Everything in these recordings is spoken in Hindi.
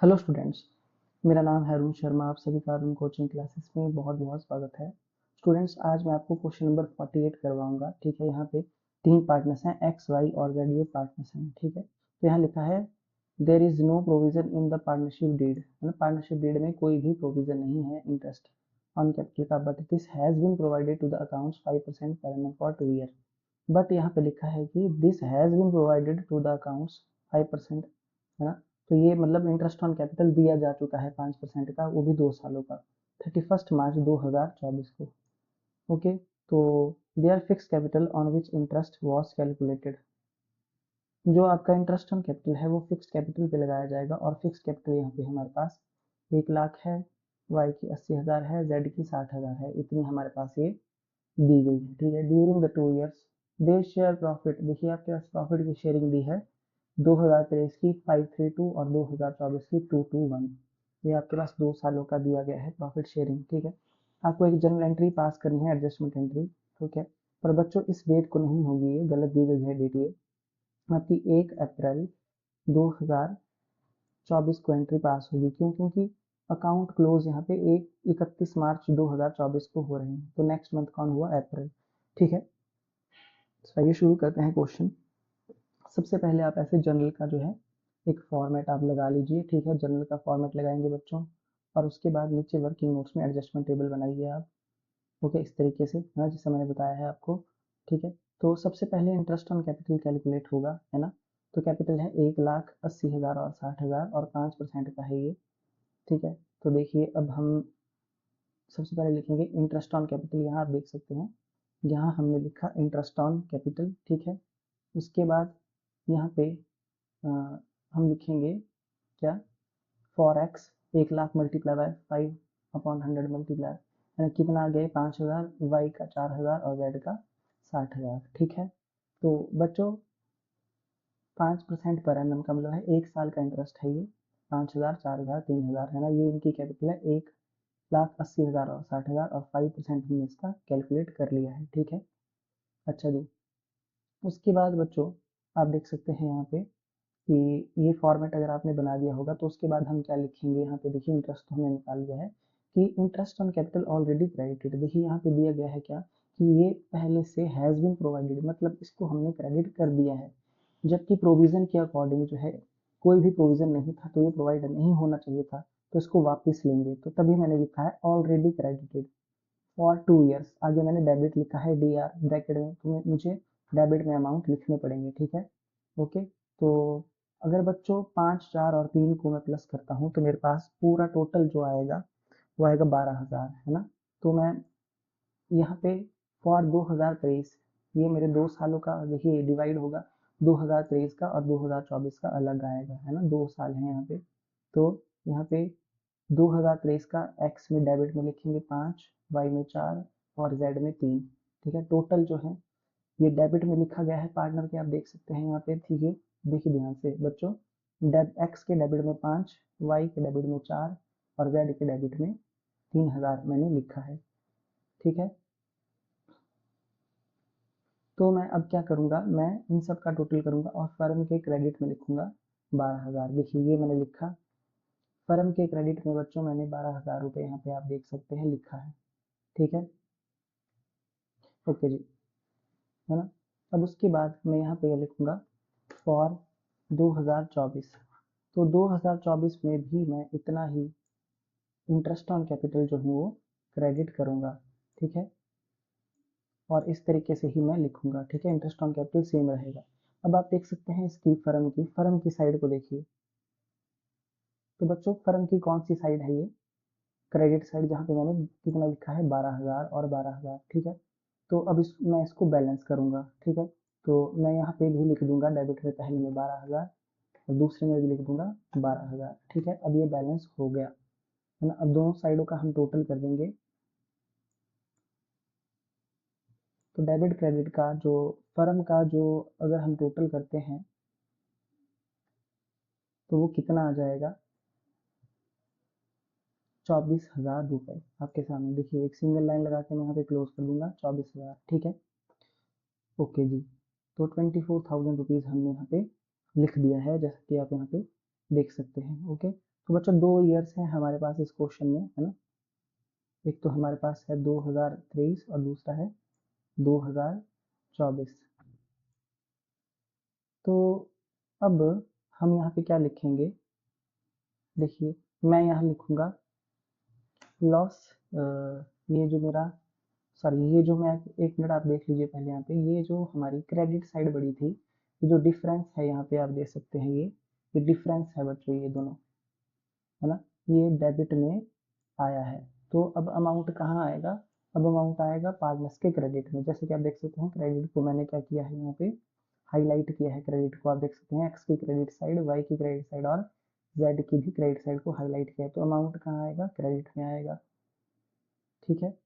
हेलो स्टूडेंट्स, मेरा नाम है अरुण शर्मा। आप सभी का अरुण कोचिंग क्लासेस में बहुत बहुत स्वागत है। स्टूडेंट्स, आज मैं आपको क्वेश्चन नंबर 48 करवाऊंगा। ठीक है, यहाँ पे तीन पार्टनर्स हैं, एक्स वाई और जेड, ये पार्टनर्स हैं। ठीक है, तो यहाँ लिखा है there is no provision in the partnership deed, मतलब पार्टनरशिप डीड में कोई भी प्रोविजन नहीं है इंटरेस्ट ऑन कैपिटल का, but this has been provided to the accounts 5% per annum for 2 year. But यहाँ पे लिखा है कि this has been provided to the accounts 5%, है ना। तो ये मतलब इंटरेस्ट ऑन कैपिटल दिया जा चुका है 5% का, वो भी 2 सालों का, 31 मार्च 2024 को। ओके, तो their fix capital on which interest was calculated. जो आपका इंटरेस्ट ऑन कैपिटल है वो फिक्स कैपिटल पे लगाया जाएगा, और फिक्स कैपिटल यहाँ पे हमारे पास 1 लाख है, वाई की 80,000 है, जेड की 60,000 है, इतनी हमारे पास ये दी गई है। ठीक है, during the 2 years they share profit, देखिए आपके पास प्रॉफिट की शेयरिंग दी है 2023 की 532 और 2024 की 221। ये आपके पास 2 सालों का दिया गया है प्रॉफिट शेयरिंग। ठीक है, आपको एक जनरल एंट्री पास करनी है, एडजस्टमेंट एंट्री। ठीक है, पर बच्चों इस डेट को नहीं होगी, ये गलत दी गई है डेट। ये आपकी 1 अप्रैल 2024 को एंट्री पास होगी। क्यों? क्योंकि अकाउंट क्लोज यहाँ पे 31 मार्च 2024 को हो रहे हैं, तो नेक्स्ट मंथ कौन हुआ? अप्रैल। ठीक है, तो आइए शुरू करते हैं क्वेश्चन। सबसे पहले आप ऐसे जनरल का जो है एक फॉर्मेट आप लगा लीजिए। ठीक है, जनरल का फॉर्मेट लगाएंगे बच्चों, और उसके बाद नीचे वर्किंग नोट्स में एडजस्टमेंट टेबल बनाइए आप। ओके, इस तरीके से ना, जैसे मैंने बताया है आपको। ठीक है, तो सबसे पहले इंटरेस्ट ऑन कैपिटल कैलकुलेट होगा, है ना। तो कैपिटल है 1,80,000 और 60,000 और 5% का है ये। ठीक है, तो देखिए अब हम सबसे पहले लिखेंगे इंटरेस्ट ऑन कैपिटल। यहाँ आप देख सकते हैं, यहाँ हमने लिखा इंटरेस्ट ऑन कैपिटल। ठीक है, उसके बाद यहाँ पे अ, हम लिखेंगे क्या? For x 1 lakh multiply by 5/100 multiply, यानी कितना आ गया? 5,000, वाई का 4,000 और जेड का 60,000। ठीक है, तो बच्चों 5% पर एनम का मतलब है 1 साल का इंटरेस्ट है ये। 5,000, 4,000, 3,000, है ना, ये इनकी कैपिटल है। 1,80,000 और 60,000 और 5% हमने इसका कैलकुलेट कर लिया है। ठीक है, अच्छा जी। उसके बाद बच्चों आप देख सकते हैं यहाँ पे कि ये फॉर्मेट अगर आपने बना दिया होगा, तो उसके बाद हम क्या लिखेंगे? यहाँ पे देखिए इंटरेस्ट हमने निकाल लिया है कि interest on capital already credited. देखिए यहाँ पे दिया गया है क्या, कि ये पहले से हैज बीन प्रोवाइडेड, मतलब इसको हमने क्रेडिट कर दिया है। जबकि प्रोविजन के अकॉर्डिंग जो है कोई भी प्रोविजन नहीं था, तो ये प्रोवाइड नहीं होना चाहिए था, तो इसको वापस लेंगे। तो तभी मैंने लिखा है ऑलरेडी क्रेडिटेड फॉर 2 ईयर्स। आगे मैंने डेबिट लिखा है डी आर ब्रैकेट में, तो मुझे डेबिट में अमाउंट लिखने पड़ेंगे। ठीक है, ओके। तो अगर बच्चों 5, 4 और 3 को मैं प्लस करता हूँ, तो मेरे पास पूरा टोटल जो आएगा वो आएगा 12,000, है ना। तो मैं यहाँ पे फॉर 2023, ये मेरे 2 सालों का देखिए डिवाइड होगा, 2023 का और 2024 का अलग आएगा, है ना, 2 साल है यहाँ पे। तो यहाँ पे 2023 का एक्स में डेबिट में लिखेंगे 5, वाई में 4 और जेड में 3। ठीक है, टोटल जो है ये डेबिट में लिखा गया है पार्टनर के, आप देख सकते हैं यहाँ पे। ठीक है, देखिए ध्यान से बच्चों, एक्स के डेबिट में 5, वाई के डेबिट में 4 और जेड के डेबिट में 3,000 मैंने लिखा है। ठीक है, तो मैं अब क्या करूँगा, मैं इन सब का टोटल करूँगा और फर्म के क्रेडिट में लिखूंगा 12,000। देखिए ये मैंने लिखा, फर्म के क्रेडिट में बच्चों मैंने 12,000 रुपये यहाँ पे आप देख सकते हैं लिखा है। ठीक है, ओके जी, है ना। अब उसके बाद मैं यहाँ पे लिखूंगा फॉर 2024। तो 2024 में भी मैं इतना ही इंटरेस्ट ऑन कैपिटल जो हूँ वो क्रेडिट करूँगा। ठीक है, और इस तरीके से ही मैं लिखूंगा। ठीक है, इंटरेस्ट ऑन कैपिटल सेम रहेगा। अब आप देख सकते हैं इसकी फर्म की साइड को देखिए। तो बच्चों फर्म की कौन सी साइड है? ये क्रेडिट साइड, जहाँ पे मैंने कितना लिखा है? 12,000 और 12,000। ठीक है, तो अब मैं इसको बैलेंस करूंगा। ठीक है, तो मैं यहाँ पे भी लिख दूंगा डेबिट में पहले में 12,000 और दूसरे में भी लिख दूंगा 12,000। ठीक है, अब ये बैलेंस हो गया, है ना। अब दोनों साइडों का हम टोटल कर देंगे। तो डेबिट क्रेडिट का जो फर्म का जो अगर हम टोटल करते हैं तो वो कितना आ जाएगा? 24,000 रुपये आपके सामने। देखिए एक सिंगल लाइन लगा के मैं यहाँ पे क्लोज कर दूंगा 24,000। ठीक है, ओके जी। तो 24,000 रुपीज़ हमने यहाँ पे लिख दिया है, जैसा कि आप यहाँ पे देख सकते हैं। ओके, तो बच्चों 2 ईयर्स हैं हमारे पास इस क्वेश्चन में, है ना। एक तो हमारे पास है 2023 और दूसरा है 2024। तो अब हम यहाँ पे क्या लिखेंगे, देखिए मैं यहाँ लिखूंगा लॉस, ये जो मेरा, सॉरी ये जो मैं, एक मिनट आप देख लीजिए पहले यहाँ पे, ये जो हमारी क्रेडिट साइड बड़ी थी, ये जो डिफरेंस है यहाँ पे आप देख सकते हैं, ये डिफरेंस है बच्चों, ये दोनों, है ना, ये डेबिट में आया है। तो अब अमाउंट कहाँ आएगा, अब अमाउंट आएगा पार्टनर्स के क्रेडिट में। जैसे कि आप देख सकते हैं क्रेडिट को मैंने क्या किया है यहाँ पे, हाईलाइट किया है क्रेडिट को, आप देख सकते हैं एक्स की क्रेडिट साइड, वाई की क्रेडिट साइड और जेड की भी क्रेडिट साइड को हाईलाइट किया है। तो अमाउंट कहाँ आएगा, क्रेडिट में आएगा, ठीक है।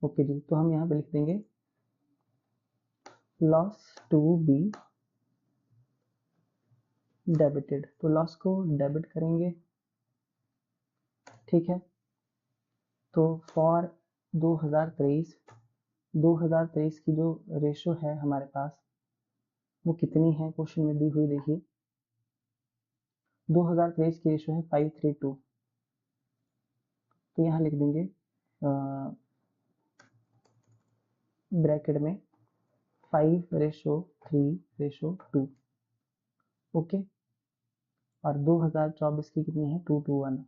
ओके जी, तो हम यहाँ पे लिख देंगे लॉस टू बी डेबिटेड, तो लॉस को डेबिट करेंगे, ठीक है। तो फॉर 2023 की जो रेशो है हमारे पास वो कितनी है, क्वेश्चन में दी हुई देखिए, 2023 की रेशो है 5:3:2। तो यहाँ लिख देंगे ब्रैकेट में 5:3:2, ओके। और 2024 की कितनी है, 2:1,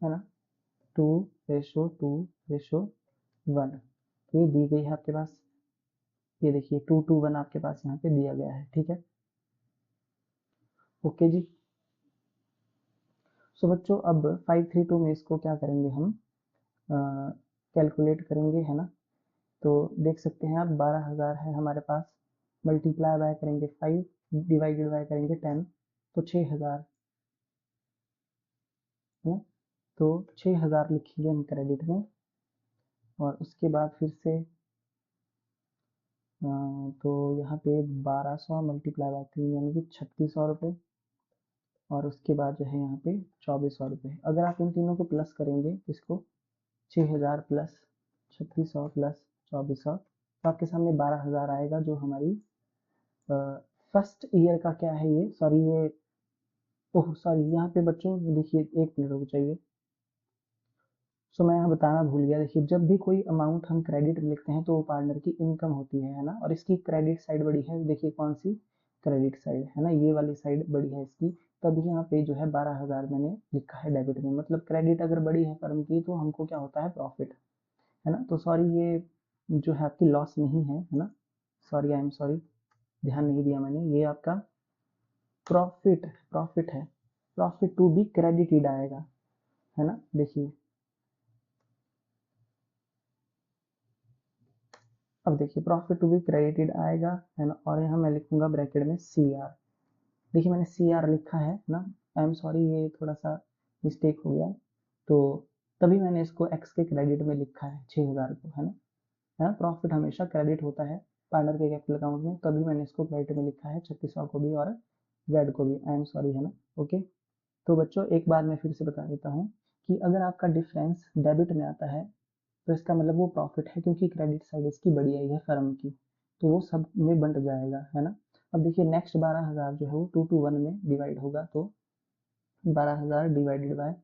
है ना, 2:2:1 ये दी गई है आपके पास। ये देखिए 2:1 आपके पास यहाँ पे दिया गया है, ठीक है। ओके जी, सो बच्चों अब 5:3:2 में इसको क्या करेंगे हम, कैलकुलेट करेंगे, है ना। तो देख सकते हैं आप 12,000 है हमारे पास, मल्टीप्लाई बाय करेंगे 5, डिवाइडेड बाय करेंगे 10, तो 6,000, है ना। तो 6,000 लिखेंगे हम क्रेडिट में, और उसके बाद फिर से तो यहाँ पे 1200 मल्टीप्लाई बाय 3 यानी कि 3600 रुपये, और उसके बाद जो है यहाँ पे 2400 रुपये। अगर आप इन तीनों को प्लस करेंगे इसको, 6,000 प्लस 3600 प्लस 2400, तो आपके सामने 12,000 आएगा, जो हमारी फर्स्ट ईयर का क्या है ये, सॉरी ये, ओह सॉरी यहाँ पे बच्चों देखिए, एक मिनट रुक जाइए। सो मैं यहाँ बताना भूल गया, देखिए जब भी कोई अमाउंट हम क्रेडिट में लिखते हैं तो वो पार्टनर की इनकम होती है ना, और इसकी क्रेडिट साइड बड़ी है, देखिए कौन सी, क्रेडिट साइड, है ना, ये वाली साइड बड़ी है इसकी। तब यहाँ पे जो है 12,000 मैंने लिखा है डेबिट में, मतलब क्रेडिट अगर बड़ी है फर्म की तो हमको क्या होता है, प्रॉफिट, है ना। तो सॉरी ये जो है आपकी लॉस नहीं है ना, सॉरी आई एम सॉरी, ध्यान नहीं दिया मैंने, ये आपका प्रॉफिट, प्रॉफिट है, प्रॉफिट टू बी क्रेडिटेड आएगा, है ना। देखिए अब देखिए प्रॉफिट टू बी क्रेडिटेड आएगा, है ना, और यहाँ मैं लिखूंगा ब्रैकेट में सी आर। देखिए मैंने सी आर लिखा है ना, आई एम सॉरी ये थोड़ा सा मिस्टेक हो गया, तो तभी मैंने इसको एक्स के क्रेडिट में लिखा है 6,000 को, है ना, प्रॉफिट हमेशा क्रेडिट होता है पार्टनर के कैपिटल अकाउंट में, तभी मैंने इसको क्रेडिट में लिखा है 3600 को भी और जेड को भी, आई एम सॉरी, है ना। ओके, तो बच्चों एक बार मैं फिर से बता देता हूँ कि अगर आपका डिफरेंस डेबिट में आता है तो इसका मतलब वो प्रॉफिट है, क्योंकि क्रेडिट साइड इसकी बड़ी आई है फर्म की, तो वो सब में बंट जाएगा, है ना। अब देखिए नेक्स्ट 12,000 जो है वो 2:1 में डिवाइड होगा, तो 12,000 डिवाइडेड बाय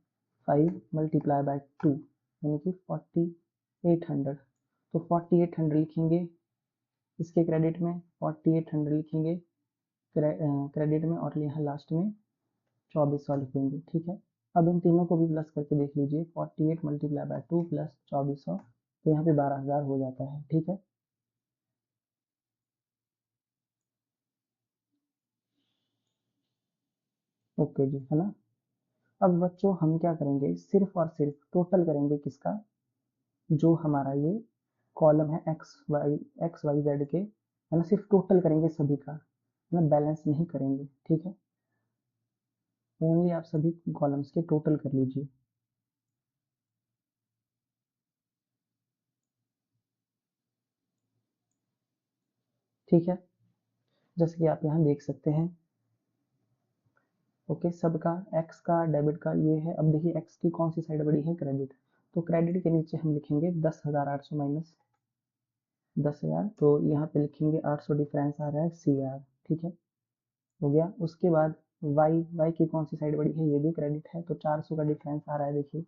5 मल्टीप्लाई बाय 2 यानी कि 4800, तो 4800 लिखेंगे इसके क्रेडिट में, 4800 लिखेंगे क्रेडिट में, और यहाँ लास्ट में 2400 लिखेंगे, ठीक है। अब इन तीनों को भी प्लस करके देख लीजिए, 48 मल्टीप्लाई बाय 2 प्लस 2400, तो यहाँ पे 12,000 हो जाता है, ठीक है। ओके जी, है ना। अब बच्चों हम क्या करेंगे, सिर्फ और सिर्फ टोटल करेंगे किसका, जो हमारा ये कॉलम है एक्स वाई जेड के, है ना, सिर्फ टोटल करेंगे सभी का, है ना, बैलेंस नहीं करेंगे, ठीक है। ओनली आप सभी कॉलम्स के टोटल कर लीजिए, ठीक है। जैसे कि आप यहाँ देख सकते हैं, ओके, सबका एक्स का डेबिट का ये है। अब देखिए एक्स की कौन सी साइड बड़ी है, क्रेडिट, तो क्रेडिट के नीचे हम लिखेंगे 10,800 माइनस 10,000, तो यहाँ पे लिखेंगे 800 डिफरेंस आ रहा है CR, ठीक है, हो गया। उसके बाद वाई की कौन सी साइड बड़ी है, ये भी क्रेडिट है, तो 400 का डिफरेंस आ रहा है, देखिए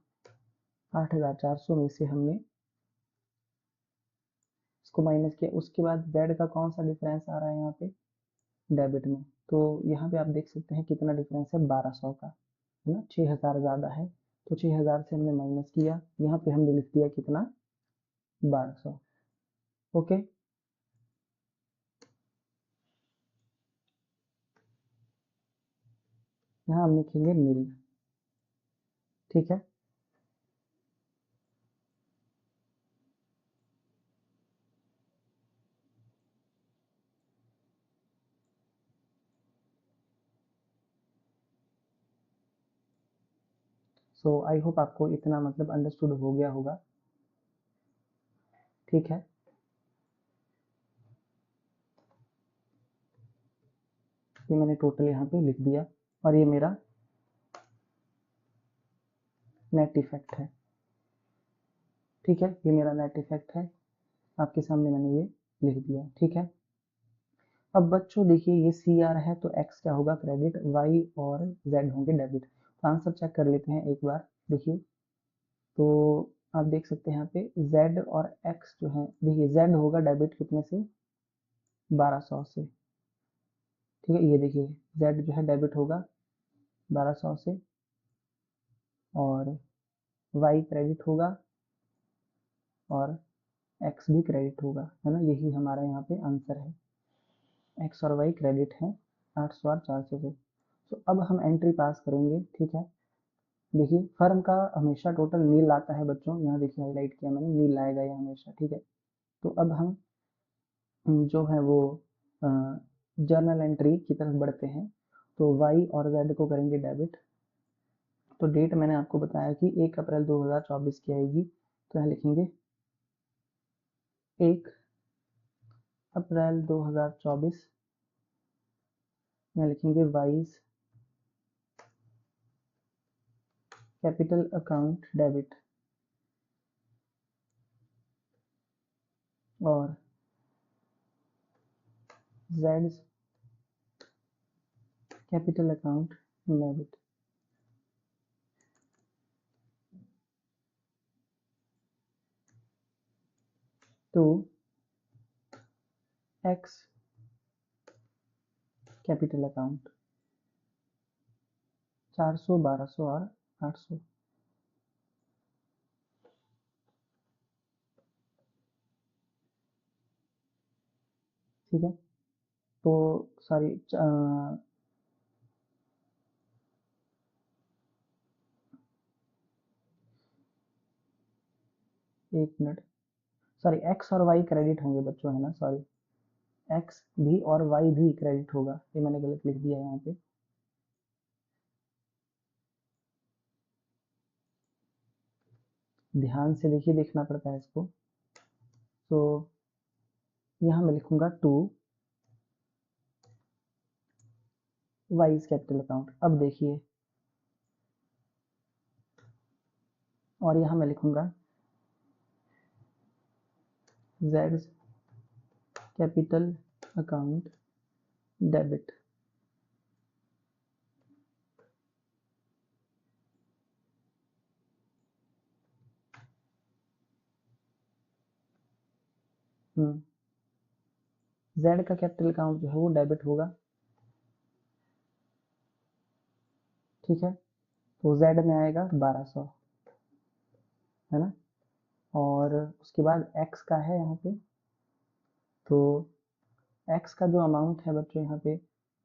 8,400 में से हमने इसको माइनस किया। उसके बाद जेड का कौन सा डिफरेंस आ रहा है यहाँ पे, डेबिट में, तो यहाँ पे आप देख सकते हैं कितना डिफरेंस है, 1200 का, है ना, 6,000 ज़्यादा है, तो 6,000 से हमने माइनस किया, यहाँ पे हमने लिख दिया कितना, 1200। ओके, यहाँ हम लिखेंगे नील, ठीक है। सो आई होप आपको इतना मतलब अंडरस्टूड हो गया होगा, ठीक है। ये मैंने टोटल यहाँ पे लिख दिया, और ये मेरा नेट इफेक्ट है, ठीक है, ये मेरा नेट इफेक्ट है, आपके सामने मैंने ये लिख दिया, ठीक है। अब बच्चों देखिए ये CR है, तो X क्या होगा, क्रेडिट, Y और Z होंगे डेबिट। तो आंसर चेक कर लेते हैं एक बार, देखिए, तो आप देख सकते हैं यहाँ पे Z और X जो है, देखिए Z होगा डेबिट कितने से, 1200 से, ठीक है, ये देखिए Z जो है डेबिट होगा 1200 से, और Y क्रेडिट होगा, और X भी क्रेडिट होगा, है ना, यही हमारा यहाँ पे आंसर है, X और Y क्रेडिट है 800 और 400 से। तो अब हम एंट्री पास करेंगे, ठीक है। देखिए फर्म का हमेशा टोटल नील आता है बच्चों, यहाँ देखिए हाईलाइट किया मैंने, नील आएगा ये हमेशा, ठीक है। तो अब हम जो है वो जर्नल एंट्री की तरफ बढ़ते हैं, तो वाई और जेड को करेंगे डेबिट। तो डेट मैंने आपको बताया कि 1 अप्रैल 2024 की आएगी, तो यहाँ लिखेंगे 1 अप्रैल 2024 में लिखेंगे वाइज कैपिटल अकाउंट डेबिट, और जेड कैपिटल अकाउंट डेबिट। तो एक्स कैपिटल अकाउंट 400, 1200 और 800, ठीक है। तो सॉरी, एक मिनट, सॉरी, एक्स और वाई क्रेडिट होंगे बच्चों, है ना, सॉरी, एक्स भी और वाई भी क्रेडिट होगा, ये मैंने गलत लिख दिया है यहाँ पे। ध्यान से देखिए, देखना पड़ता है इसको। तो यहाँ मैं लिखूंगा 2 वाइज कैपिटल अकाउंट, अब देखिए, और यहाँ मैं लिखूंगा Z capital account debit. Z का कैपिटल अकाउंट जो है वो डेबिट होगा, ठीक है, तो जेड में आएगा 1200, है ना, और उसके बाद एक्स का है यहाँ पे, तो एक्स का जो अमाउंट है बच्चों यहाँ पे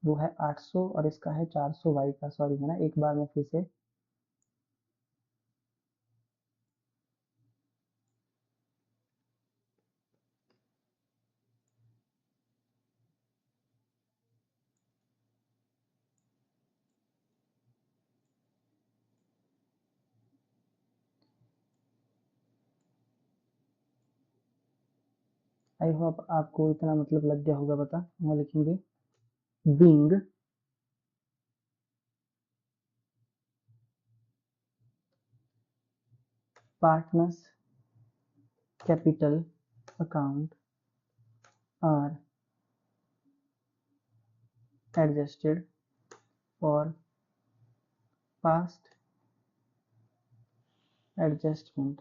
वो है 800, और इसका है 400 वाई का, सॉरी, है ना, एक बार में फिर से, आई होप आपको इतना मतलब लग गया होगा, बता, वहाँ लिखेंगे wing partners capital account are adjusted for past adjustment.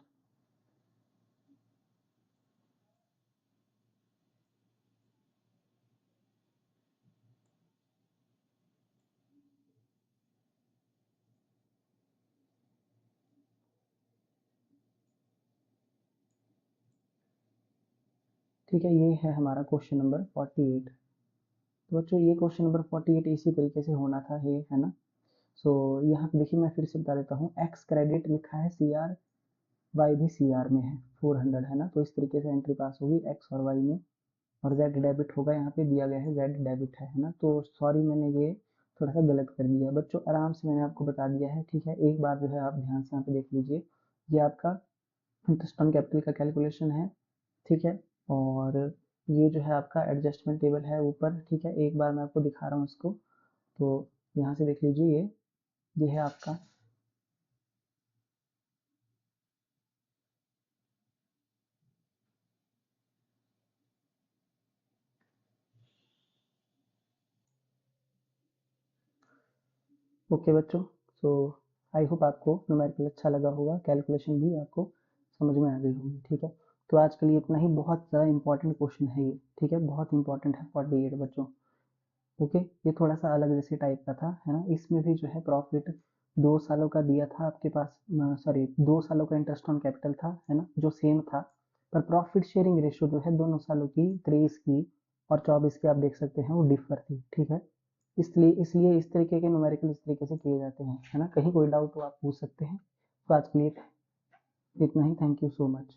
ठीक है, ये है हमारा क्वेश्चन नंबर 48। तो बच्चों ये क्वेश्चन नंबर 48 इसी तरीके से होना था, ये है ना। सो यहाँ पे देखिए मैं फिर से बता देता हूँ, एक्स क्रेडिट लिखा है सी आर, वाई भी सी आर में है, 400 है ना। तो इस तरीके से एंट्री पास होगी एक्स और वाई में, और जेड डेबिट होगा, यहाँ पे दिया गया है जेड डेबिट है ना। तो सॉरी मैंने ये थोड़ा सा गलत कर दिया बच्चों, आराम से मैंने आपको बता दिया है, ठीक है। एक बार जो है आप ध्यान से यहाँ पे देख लीजिए, ये आपका इंटरेस्ट ऑन कैपिटल का कैलकुलेशन है, ठीक है। और ये जो है आपका एडजस्टमेंट टेबल है ऊपर, ठीक है। एक बार मैं आपको दिखा रहा हूँ इसको, तो यहाँ से देख लीजिए, ये है आपका ओके बच्चों। सो आई होप आपको न्यूमेरिकल अच्छा लगा होगा, कैलकुलेशन भी आपको समझ में आ गई होगी, ठीक है। तो आज के लिए इतना ही, बहुत ज़्यादा इंपॉर्टेंट क्वेश्चन है ये, ठीक है, बहुत इंपॉर्टेंट है 48 बच्चों। ओके, ये थोड़ा सा अलग जैसे टाइप का था, है ना। इसमें भी जो है प्रॉफिट 2 सालों का दिया था आपके पास, सॉरी 2 सालों का इंटरेस्ट ऑन कैपिटल था, है ना, जो सेम था। पर प्रॉफिट शेयरिंग रेशियो जो है दोनों सालों की, 23 की और 24 की, आप देख सकते हैं वो डिफर थी, ठीक है। इसलिए इसलिए इस तरीके के न्यूमेरिकल इस तरीके से किए जाते हैं, है ना। कहीं कोई डाउट हो आप पूछ सकते हैं। तो आज के लिए इतना ही, थैंक यू सो मच।